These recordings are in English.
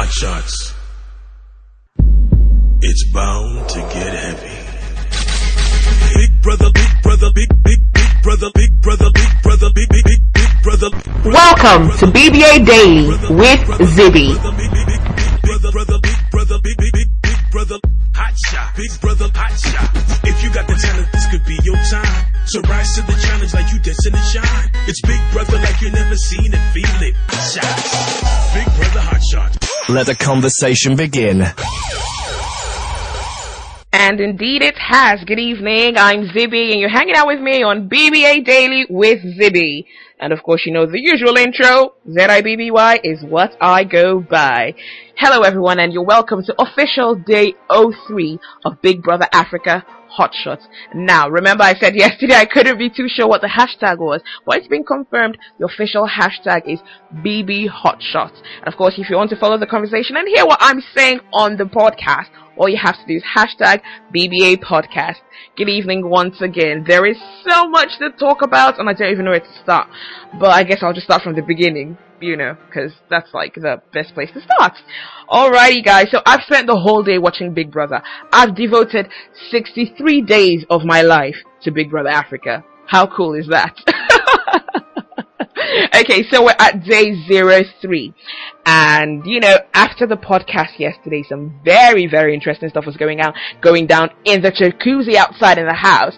Hotshots. It's bound to get heavy. Big brother, big brother, big brother, big brother, big brother, big brother. Welcome to BBA Daily with Zibby. Big brother, big brother, hotshot. Big brother, hotshot. If you got the talent, this could be your time. So rise to the challenge like you destined to shine. It's Big Brother like you never seen it, feel it. Hotshot. Big Brother Hotshot. Let the conversation begin. And indeed it has. Good evening, I'm Zibby and you're hanging out with me on BBA Daily with Zibby. And of course you know the usual intro, ZIBBY is what I go by. Hello everyone and you're welcome to official day 03 of Big Brother Africa Hotshots. Now, remember I said yesterday I couldn't be too sure what the hashtag was. Well, it's been confirmed. The official hashtag is BB Hotshots. And of course, if you want to follow the conversation and hear what I'm saying on the podcast, all you have to do is hashtag BBA Podcast. Good evening once again. There is so much to talk about and I don't even know where to start. But I guess I'll just start from the beginning, you know, because that's like the best place to start. Alrighty guys, so I've spent the whole day watching Big Brother. I've devoted 63 days of my life to Big Brother Africa. How cool is that? Okay, so we're at day 03. And, you know, after the podcast yesterday, some very, very interesting stuff was going down in the jacuzzi outside in the house.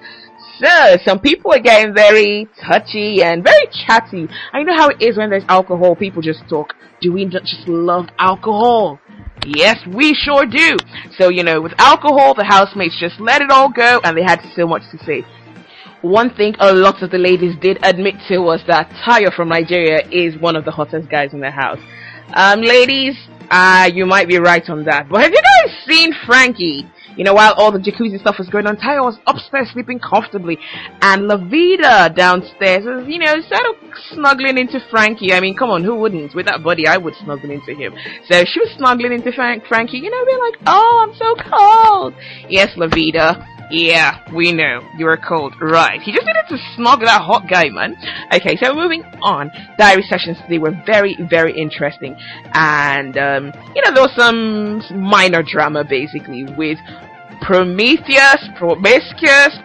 So, some people are getting very touchy and very chatty. I know how it is when there's alcohol, people just talk. Do we just love alcohol? Yes, we sure do. So, you know, with alcohol, the housemates just let it all go and they had so much to say. One thing a lot of the ladies did admit to was that Tayo from Nigeria is one of the hottest guys in the house. Ladies, you might be right on that. But have you guys seen Frankie? You know, while all the jacuzzi stuff was going on, Tayo was upstairs sleeping comfortably. And La Vida downstairs is, you know, sort of snuggling into Frankie. I mean, come on, who wouldn't? With that body, I would snuggle into him. So she was snuggling into Frankie, you know, being like, oh, I'm so cold. Yes, La Vida. Yeah, we know. You were cold. Right. He just needed to snuggle that hot guy, man. Okay, so moving on. Diary sessions today were very, very interesting. And, you know, there was some minor drama, basically, with Prometheus, Promiscuous,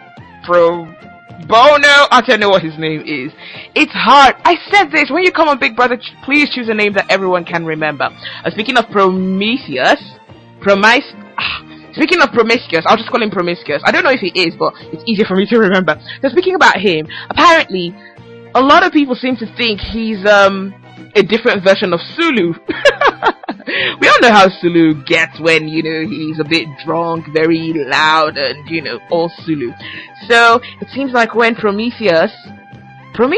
Bono, I don't know what his name is. It's hard. I said this, when you come on Big Brother, please choose a name that everyone can remember. Speaking of Prometheus, Speaking of Promiscuous, I'll just call him Promiscuous. I don't know if he is, but it's easier for me to remember. So speaking about him, apparently, a lot of people seem to think he's a different version of Sulu. We all know how Sulu gets when, you know, he's a bit drunk, very loud, and, you know, all Sulu. So, it seems like when Prometheus, seems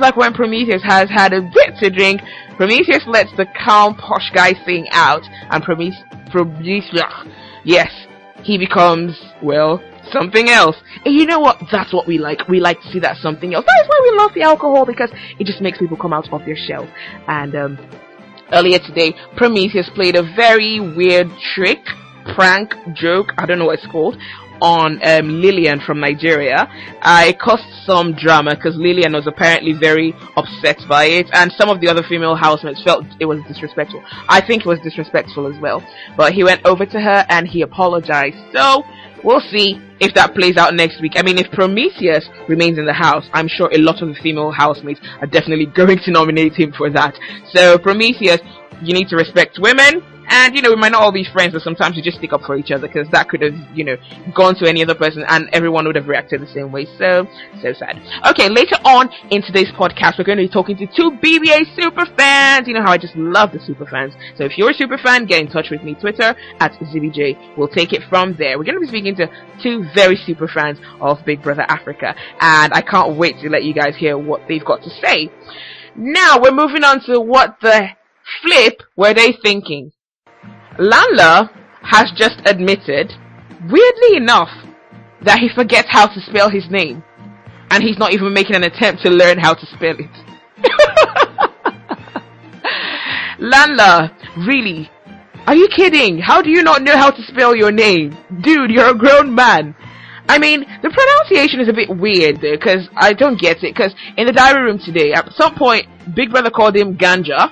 like when Prometheus has had a bit to drink, Prometheus lets the calm, posh guy thing out, and Prometheus, yes, he becomes, well, something else. And you know what? That's what we like. We like to see that something else. That is why we love the alcohol, because it just makes people come out of their shell. And, earlier today, Prometheus played a very weird trick, prank, joke, I don't know what it's called, on Lillian from Nigeria. It caused some drama because Lillian was apparently very upset by it, and some of the other female housemates felt it was disrespectful. I think it was disrespectful as well, but he went over to her and he apologized. So we'll see if that plays out next week. I mean, if Prometheus remains in the house, I'm sure a lot of the female housemates are definitely going to nominate him for that. So Prometheus, you need to respect women. And, you know, we might not all be friends, but sometimes we just stick up for each other, because that could have, you know, gone to any other person and everyone would have reacted the same way. So sad. Okay, later on in today's podcast, we're going to be talking to two BBA super fans. You know how I just love the super fans. So if you're a super fan, get in touch with me, Twitter, at ZBJ. We'll take it from there. We're going to be speaking to two very super fans of Big Brother Africa. And I can't wait to let you guys hear what they've got to say. Now, we're moving on to what the flip were they thinking. Lanla has just admitted, weirdly enough, that he forgets how to spell his name. And he's not even making an attempt to learn how to spell it. Lanla, really? Are you kidding? How do you not know how to spell your name? Dude, you're a grown man. I mean, the pronunciation is a bit weird though, because I don't get it, because in the diary room today, at some point, Big Brother called him Ganja,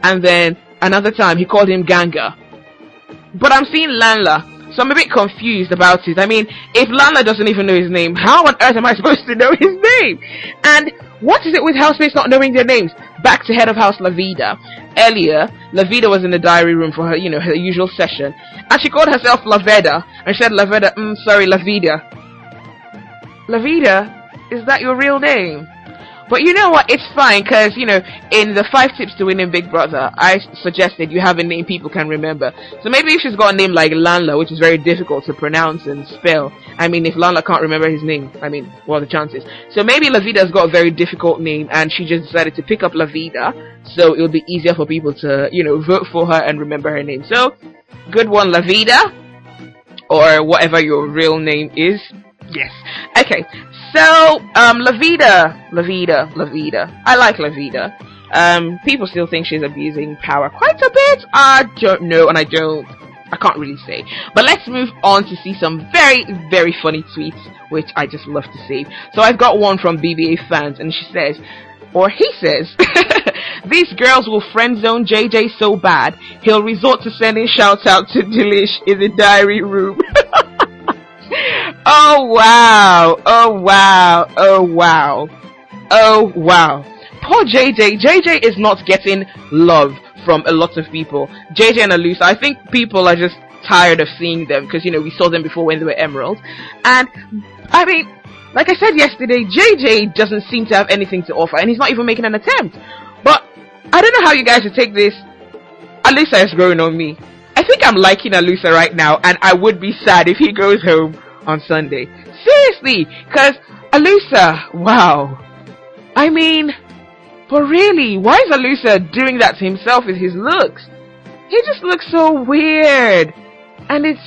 and then Another time he called him Ganga. But I'm seeing Lanla, so I'm a bit confused about it. I mean, if Lanla doesn't even know his name, how on earth am I supposed to know his name? And what is it with housemates not knowing their names? Back to head of house Lavida. Earlier, Lavida was in the diary room for her, her usual session, and she called herself Laveda, and she said, Laveda, sorry, Lavida. Lavida? Is that your real name? But you know what, it's fine, because, in the 5 tips to winning Big Brother, I suggested you have a name people can remember. So maybe if she's got a name like Lanla, which is very difficult to pronounce and spell. I mean, if Lanla can't remember his name, what are the chances? So maybe Lavida's got a very difficult name, and she just decided to pick up Lavida, so it'll be easier for people to, vote for her and remember her name. So, good one, Lavida, or whatever your real name is. Yes. Okay. So, Lavida. I like Lavida. People still think she's abusing power quite a bit. I don't know, and I can't really say. But let's move on to see some very, very funny tweets, which I just love to see. So I've got one from BBA fans, and she says, or he says, these girls will friend zone JJ so bad, he'll resort to sending shouts out to Delish in the diary room. Oh wow, oh wow, oh wow, oh wow. Poor JJ. JJ is not getting love from a lot of people. JJ and Alusa, I think people are just tired of seeing them because, we saw them before when they were Emeralds. And, I mean, like I said yesterday, JJ doesn't seem to have anything to offer, and he's not even making an attempt. But, I don't know how you guys should take this. Alusa is growing on me. I think I'm liking Alusa right now, and I would be sad if he goes home on Sunday. Seriously, because Alusa, wow. I mean, but really, why is Alusa doing that to himself with his looks? He just looks so weird. And it's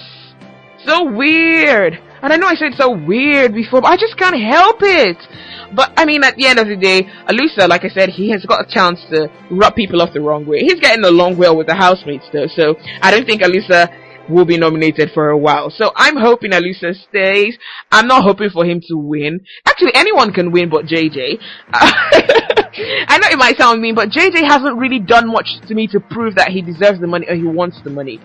so weird. And I know I said so weird before, but I just can't help it. But, I mean, at the end of the day, Alusa, like I said, he has got a chance to rub people off the wrong way. He's getting along well with the housemates, though, so I don't think Alusa will be nominated for a while. So I'm hoping Alusa stays. I'm not hoping for him to win. Actually, anyone can win but JJ. I know it might sound mean, but JJ hasn't really done much to me to prove that he deserves the money or he wants the money.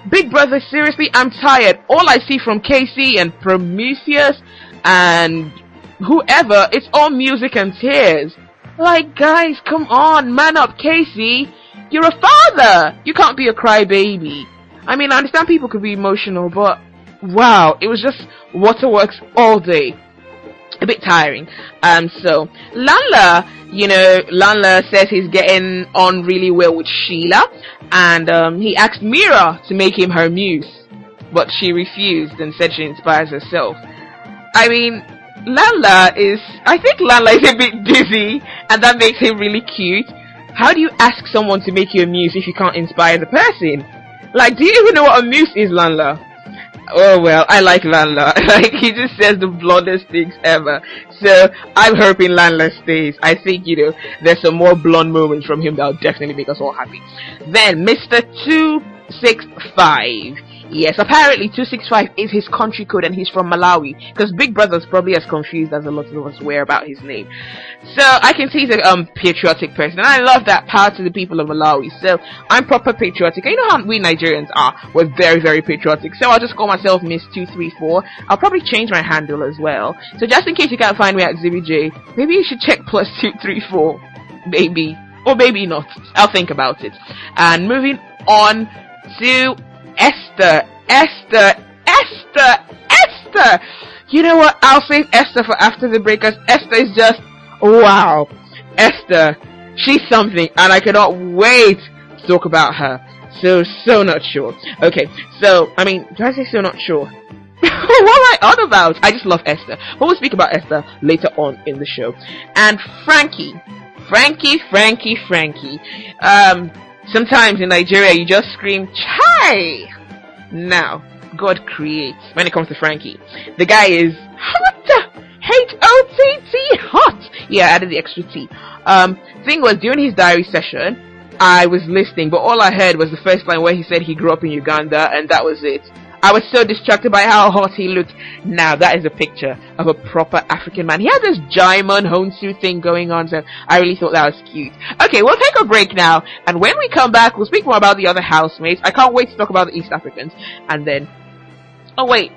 Big Brother, seriously, I'm tired. All I see from Casey and Prometheus and whoever, it's all music and tears. Like, guys, come on, man up, Casey. You're a father. You can't be a crybaby. I mean, I understand people could be emotional, but wow, it was just waterworks all day. A bit tiring. So Lanla, Lanla says he's getting on really well with Sheila, and he asked Mira to make him her muse, but she refused and said she inspires herself. I mean, I think Lanla is a bit dizzy, and that makes him really cute. How do you ask someone to make you a muse if you can't inspire the person? Like, do you even know what a muse is, Lanla? Oh well, I like Lanla. Like, he just says the blondest things ever. So, I'm hoping Lanla stays. I think, there's some more blonde moments from him that'll definitely make us all happy. Then, Mr. 265. Yes, apparently 265 is his country code and he's from Malawi. Because Big Brother's probably as confused as a lot of us were about his name. So, I can see he's a patriotic person. And I love that power to the people of Malawi. So, I'm proper patriotic. And you know how we Nigerians are? We're very, very patriotic. So, I'll just call myself Miss 234. I'll probably change my handle as well. So, just in case you can't find me at Zibby J, maybe you should check +234. Maybe. Or maybe not. I'll think about it. And moving on to Esther. You know what? I'll save Esther for after the break, because Esther is just, wow. Esther, she's something, and I cannot wait to talk about her. So not sure. Okay, so, I mean, do I say so not sure? What am I on about? I just love Esther. But we'll speak about Esther later on in the show. And Frankie. Sometimes in Nigeria you just scream, Chai! Now, God creates when it comes to Frankie. The guy is hot! H-O-T-T, hot! Yeah, I added the extra T. Thing was, during his diary session, I was listening, but all I heard was the first line where he said he grew up in Uganda, and that was it. I was so distracted by how hot he looked. Now that is a picture of a proper African man. He had this Jaimon Honsu thing going on, so I really thought that was cute. Okay, we'll take a break now, and when we come back, we'll speak more about the other housemates. I can't wait to talk about the East Africans, and then, oh wait,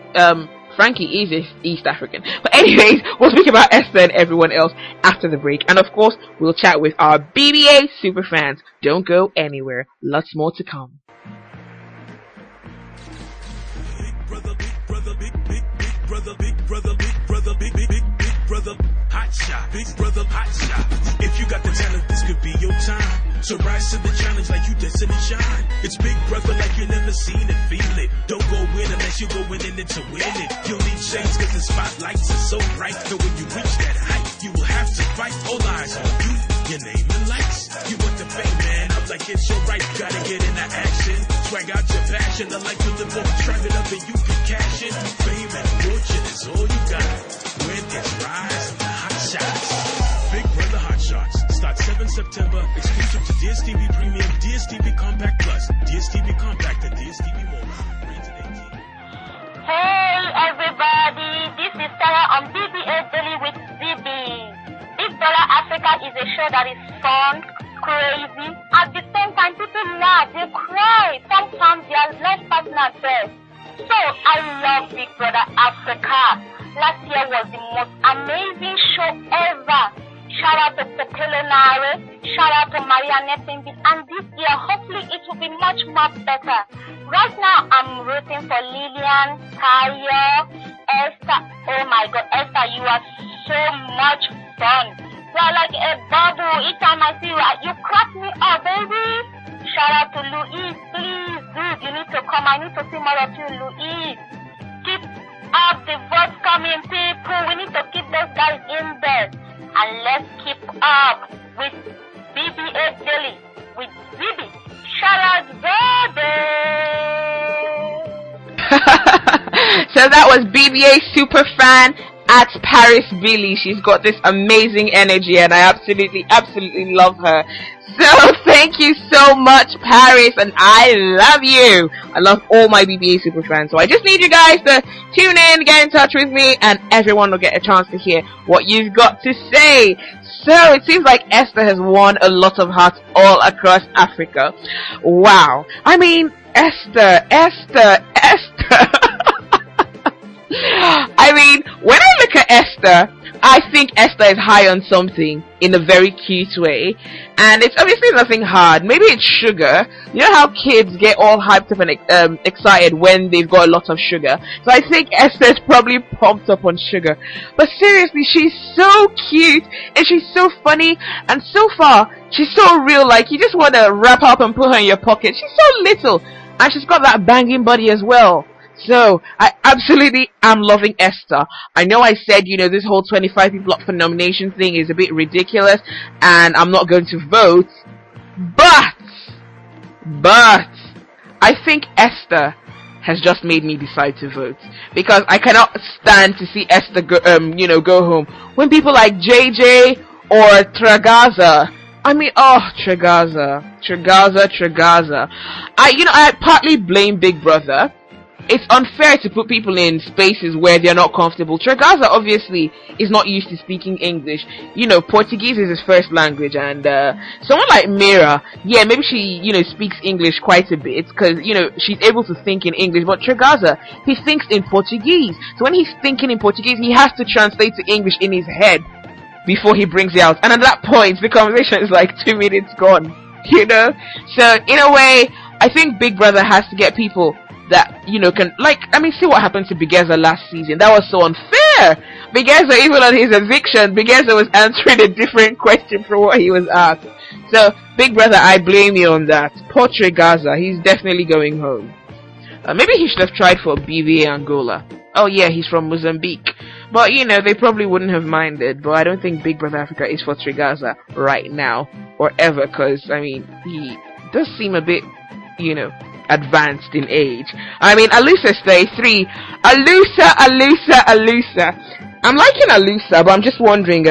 Frankie is East African. But anyways, we'll speak about Esther and everyone else after the break. And of course, we'll chat with our BBA superfans. Don't go anywhere. Lots more to come. Big Brother Hotshot. Big Brother Hotshot. If you got the talent, this could be your time. So rise to the challenge like you destined to shine. It's Big Brother like you never seen it, feel it. Don't go in unless you going in it to win it. You'll need shades cause the spotlights are so bright. But when you reach that height, you will have to fight. All eyes on you, your name and lights. You want the fame, man, up like it's your right. Gotta get into action, swag out your passion. The life you live on, try it up and you can cash it. Fame and fortune is all you got. When it's rise of the Hotshots. Big Brother Hotshots. Start 7 September. Exclusive to DSTV Premium, DSTV Compact Plus, DSTV Compact, and DSTV Mobile. Rated 18. Hey everybody, this is Sarah on BBA Daily with Zibby. Big Brother Africa is a show that is fun, crazy. At the same time, people laugh, they cry. Sometimes their life partner says. So I love Big Brother Africa. Last year was the most amazing show ever. Shout out to Pepelenare, shout out to Marianne Pimbi, and this year hopefully it will be much more better. Right now I'm rooting for Lillian, Tayo, Esther. Oh my God, Esther, you are so much fun. You are like a bubble. Each time I see you, you crack me up, baby. Shout out to Louise, please, dude, you need to come. I need to see more of you, Louise. Keep up the votes coming, people. We need to keep those guys in there. And let's keep up with BBA Daily with Zibby. Shout out, baby! So that was BBA superfan at Paris Billy. She's got this amazing energy and I absolutely love her. So thank you so much, Paris, and I love you. I love all my BBA superfans. So I just need you guys to tune in, get in touch with me, and everyone will get a chance to hear what you've got to say. So it seems like Esther has won a lot of hearts all across Africa. Wow. I mean, Esther. I mean, when I look at Esther, I think Esther is high on something in a very cute way, and it's obviously nothing hard. Maybe it's sugar. You know how kids get all hyped up and excited when they've got a lot of sugar? So I think Esther is probably pumped up on sugar. But seriously, she's so cute, and she's so funny, and so far, she's so real, like you just want to wrap up and put her in your pocket. She's so little, and she's got that banging body as well. So, I absolutely am loving Esther. I know I said, this whole 25 people up for nomination thing is a bit ridiculous, and I'm not going to vote, but, I think Esther has just made me decide to vote, because I cannot stand to see Esther go home, when people like JJ or Tragaza, Tragaza. I partly blame Big Brother. It's unfair to put people in spaces where they're not comfortable. Tragaza obviously is not used to speaking English. Portuguese is his first language, and someone like Mira, yeah, maybe she, speaks English quite a bit, because, she's able to think in English, but Tragaza, he thinks in Portuguese. So when he's thinking in Portuguese, he has to translate to English in his head before he brings it out. And at that point, the conversation is like 2 minutes gone, So, in a way, I think Big Brother has to get people that, can, see what happened to Bigeza last season. That was so unfair. Bigeza, even on his eviction, Bigeza was answering a different question from what he was asked. So, Big Brother, I blame you on that. Poor Tragaza, he's definitely going home. Maybe he should have tried for BVA Angola. Oh yeah, he's from Mozambique. But, they probably wouldn't have minded. But I don't think Big Brother Africa is for Tragaza right now, or ever, because, he does seem a bit, advanced in age. Alusa stay 3. Alusa. I'm liking Alusa, but I'm just wondering,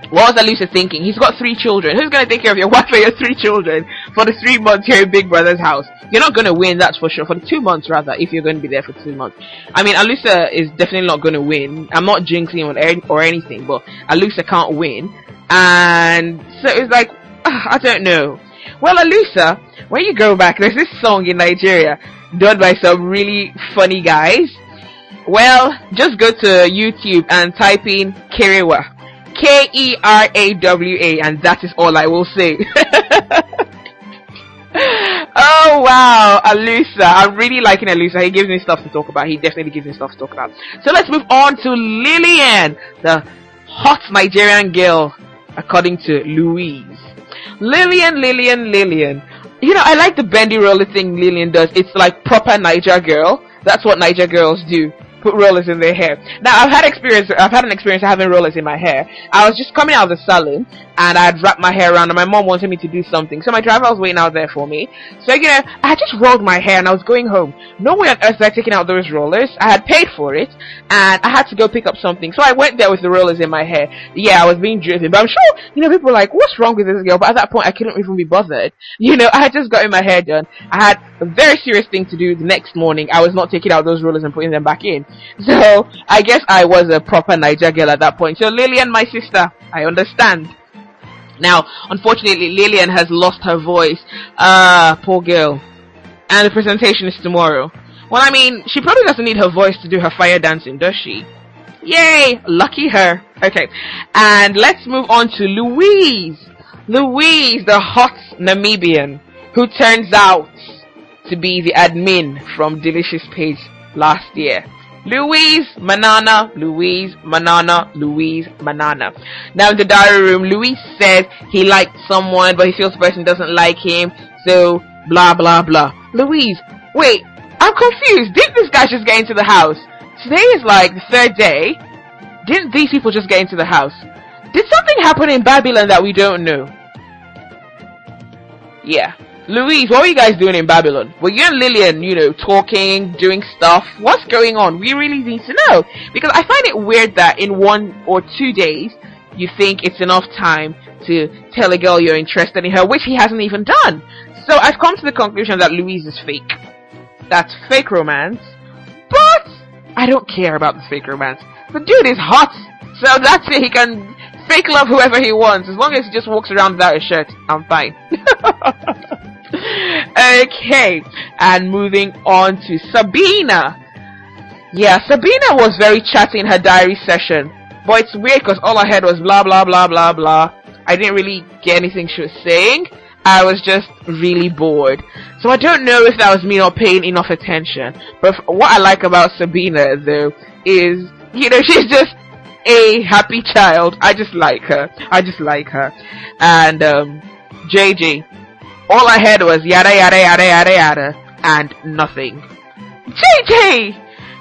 What was Alusa thinking? He's got 3 children. Who's gonna take care of your wife and your 3 children for the 3 months here in Big Brother's house? You're not gonna win, that's for sure. For the 2 months, rather, if you're gonna be there for 2 months. I mean, Alusa is definitely not gonna win. I'm not jinxing him or anything, but Alusa can't win. And so it's like, I don't know. Well, Alusa, when you go back, there's this song in Nigeria done by some really funny guys. Well, just go to YouTube and type in Kerewa. Kerawa, and that is all I will say. Oh wow, Alusa. I'm really liking Alusa. He gives me stuff to talk about. He definitely gives me stuff to talk about. So let's move on to Lillian, the hot Nigerian girl, according to Louise. Lillian. You know, I like the bendy roller thing Lillian does. It's like proper Niger girl. That's what Niger girls do. Put rollers in their hair. Now, I've had an experience of having rollers in my hair. I was just coming out of the salon, and I'd wrapped my hair around, and my mom wanted me to do something. So my driver was waiting out there for me. So, you know, I had just rolled my hair, and I was going home. No way on earth was I taking out those rollers. I had paid for it, and I had to go pick up something. So I went there with the rollers in my hair. Yeah, I was being driven. But I'm sure, you know, people were like, what's wrong with this girl? But at that point, I couldn't even be bothered. You know, I had just gotten my hair done. I had a very serious thing to do the next morning. I was not taking out those rollers and putting them back in. So, I guess I was a proper Niger girl at that point. So, Lillian, my sister, I understand. Now, unfortunately, Lillian has lost her voice. Poor girl. And the presentation is tomorrow. Well, I mean, she probably doesn't need her voice to do her fire dancing, does she? Yay! Lucky her. Okay. And let's move on to Louise. Louise, the hot Namibian, who turns out to be the admin from Delicious Page last year. Louise Manana. Now in the diary room, Louise says he liked someone, but he feels the person doesn't like him, so blah blah blah. Louise, wait, I'm confused. Didn't this guy just get into the house? Today is like the 3rd day. Didn't these people just get into the house? Did something happen in Babylon that we don't know? Yeah. Louise, what were you guys doing in Babylon? Were you and Lillian, you know, talking, doing stuff? What's going on? We really need to know. Because I find it weird that in 1 or 2 days, you think it's enough time to tell a girl you're interested in her, which he hasn't even done. So I've come to the conclusion that Louise is fake. That's fake romance. But I don't care about the fake romance. The dude is hot. So that's it. He can fake love whoever he wants. As long as he just walks around without a shirt, I'm fine. Okay, and moving on to Sabina. Yeah, Sabina was very chatty in her diary session, but it's weird because all I heard was blah blah blah blah blah. I didn't really get anything she was saying. I was just really bored. So I don't know if that was me not paying enough attention. But what I like about Sabina though is, you know, she's just a happy child. I just like her. And JJ. All I heard was yada yada yada yada yada and nothing.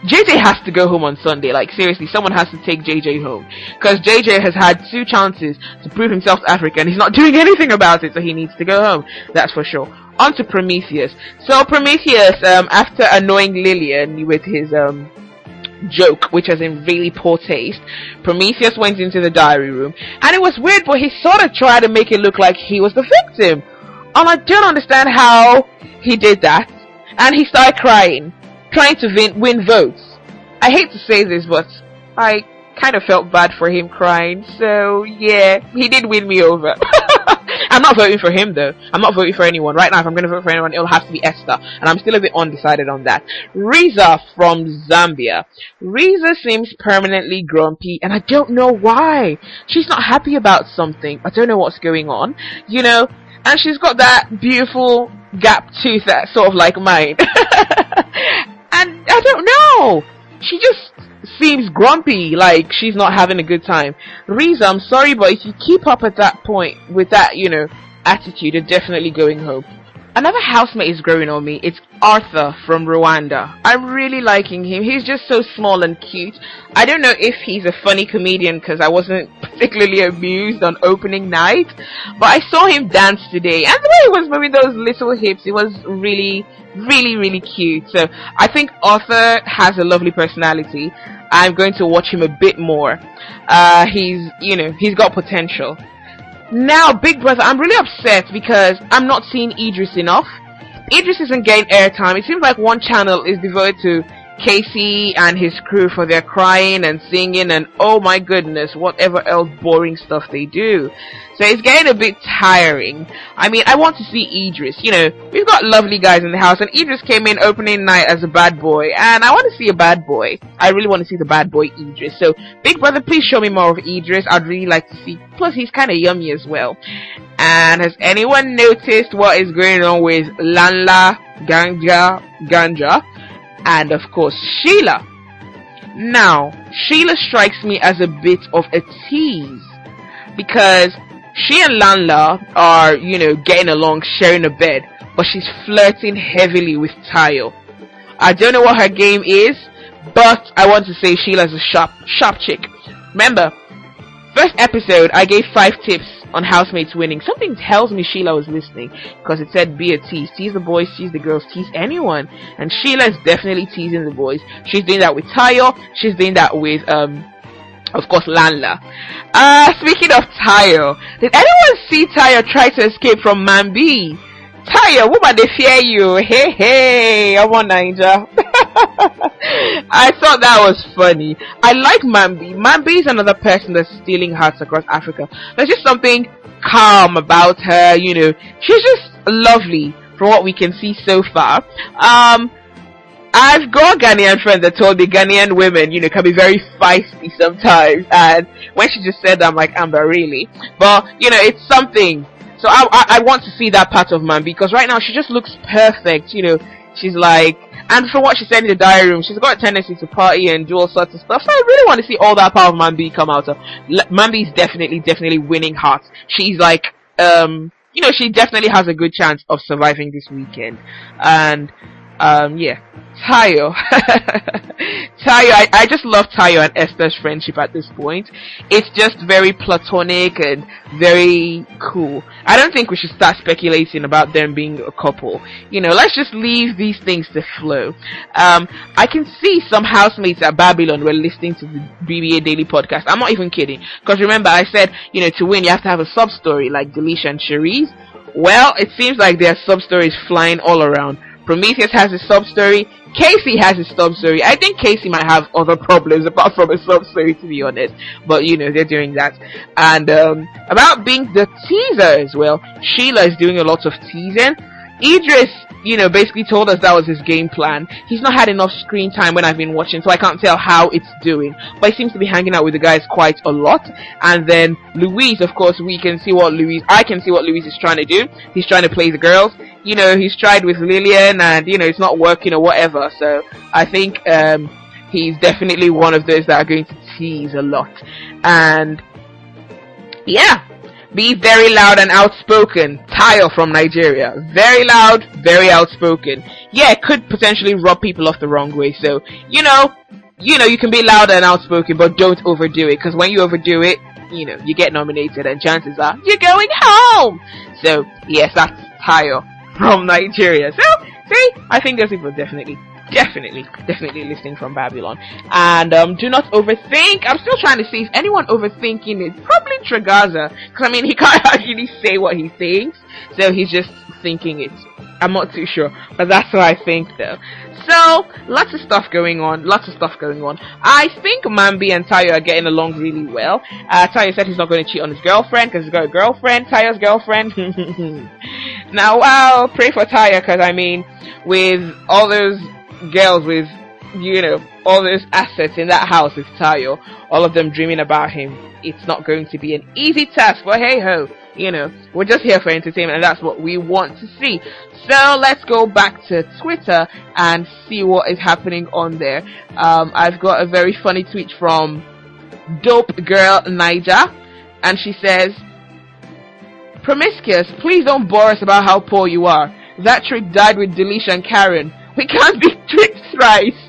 JJ has to go home on Sunday. Like seriously, someone has to take JJ home. Because JJ has had 2 chances to prove himself to Africa and he's not doing anything about it, so he needs to go home. That's for sure. On to Prometheus. So Prometheus, after annoying Lillian with his joke, which was in really poor taste, Prometheus went into the diary room. And it was weird, but he sort of tried to make it look like he was the victim. And I don't understand how he did that. And he started crying, trying to win votes. I hate to say this, but I kind of felt bad for him crying. So, yeah, he did win me over. I'm not voting for him, though. I'm not voting for anyone. Right now, if I'm going to vote for anyone, it'll have to be Esther. And I'm still a bit undecided on that. Riza from Zambia. Riza seems permanently grumpy, and I don't know why. She's not happy about something. I don't know what's going on. You know, and she's got that beautiful gap tooth that's sort of like mine. And I don't know. She just seems grumpy, like she's not having a good time. Riza, I'm sorry, but if you keep up at that point with that, you know, attitude, you're definitely going home. Another housemate is growing on me. It's Arthur from Rwanda. I'm really liking him. He's just so small and cute. I don't know if he's a funny comedian because I wasn't particularly amused on opening night, but I saw him dance today, and the way he was moving those little hips, it was really, really, really cute. So I think Arthur has a lovely personality. I'm going to watch him a bit more. He's got potential. Now, Big Brother, I'm really upset because I'm not seeing Idris enough. Idris isn't getting airtime. It seems like one channel is devoted to Casey and his crew for their crying and singing and oh my goodness, whatever else boring stuff they do. So it's getting a bit tiring. I mean, I want to see Idris. We've got lovely guys in the house, and Idris came in opening night as a bad boy, and I want to see a bad boy. I really want to see the bad boy Idris. So, Big Brother, please show me more of Idris. I'd really like to see. Plus, he's kind of yummy as well. And has anyone noticed what is going on with Lanla, Ganja, and of course Sheila? Now, Sheila strikes me as a bit of a tease because she and Lanla are, getting along, sharing a bed, but she's flirting heavily with Tayo. I don't know what her game is, but I want to say Sheila's a sharp chick. Remember, first episode, I gave 5 tips on housemates winning. Something tells me Sheila was listening, because it said be a tease. Tease the boys, tease the girls, tease anyone. And Sheila is definitely teasing the boys. She's doing that with Tayo. She's doing that with, of course, Lanla. Speaking of Tayo, did anyone see Tayo try to escape from Mambi? Tayo, woman, they fear you. Hey, I'm on Ninja. I thought that was funny. I like Mambi. Mambi is another person that's stealing hearts across Africa. There's just something calm about her, She's just lovely from what we can see so far. I've got a Ghanaian friend that told me Ghanaian women, can be very feisty sometimes. And when she just said that, I'm like, Amber, really? But, it's something. So I want to see that part of Mambi, because right now she just looks perfect, She's like, and from what she said in the diary room, she's got a tendency to party and do all sorts of stuff. So I really want to see all that part of Mambi come out. Mambi's definitely winning hearts. She's like, she definitely has a good chance of surviving this weekend. And, yeah. Tayo. I just love Tayo and Esther's friendship at this point. It's just very platonic and very cool. I don't think we should start speculating about them being a couple. Let's just leave these things to flow. I can see some housemates at Babylon were listening to the BBA Daily Podcast. I'm not even kidding. Because remember, I said, to win, you have to have a sub-story like Delisha and Cherise. Well, it seems like there are sub-stories flying all around. Prometheus has a sub-story. Casey has a sub-story. I think Casey might have other problems apart from a sub-story, to be honest. But, they're doing that. And, about being the teaser as well, Sheila is doing a lot of teasing. Idris, basically told us that was his game plan. He's not had enough screen time when I've been watching, so I can't tell how it's doing. But he seems to be hanging out with the guys quite a lot. And then Louise, of course, I can see what Louise is trying to do. He's trying to play the girls. He's tried with Lillian and, it's not working or whatever. So I think, he's definitely one of those that are going to tease a lot. And, yeah. Be very loud and outspoken. Tayo from Nigeria. Very loud, very outspoken. Yeah, it could potentially rub people off the wrong way. So, you can be loud and outspoken, but don't overdo it. Because when you overdo it, you get nominated and chances are you're going home. So, yes, that's Tayo from Nigeria. So, see, I think those people definitely listening from Babylon. And do not overthink. I'm still trying to see if anyone overthinking it. Probably Tragaza, because he can't actually say what he thinks, so he's just thinking it. I'm not too sure, but that's what I think though. So lots of stuff going on. I think Mambi and Tayo are getting along really well. Tayo said he's not going to cheat on his girlfriend because he's got a girlfriend, Tayo's girlfriend. Now, I'll pray for Tayo, because with all those girls with, all those assets in that house with Tayo, all of them dreaming about him, it's not going to be an easy task, but hey ho, we're just here for entertainment, and that's what we want to see. So let's go back to Twitter and see what is happening on there. I've got a very funny tweet from Dope Girl Niger, and she says, "Promiscuous, please don't bore us about how poor you are. That trick died with Delisha and Karen. We can't be tricked thrice."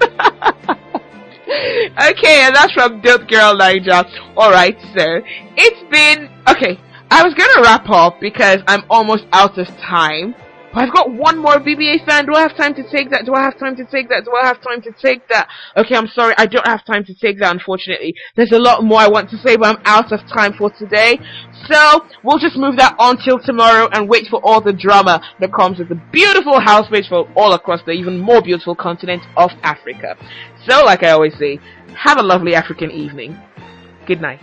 Okay, and that's from Dope Girl Niger. Alright, so it's been... Okay, I was gonna wrap up because I'm almost out of time. But I've got one more BBA fan. Do I have time to take that? Do I have time to take that? Do I have time to take that? Okay, I'm sorry. I don't have time to take that, unfortunately. There's a lot more I want to say, but I'm out of time for today. So, we'll just move that on till tomorrow and wait for all the drama that comes with the beautiful housemates from all across the even more beautiful continent of Africa. So, like I always say, have a lovely African evening. Good night.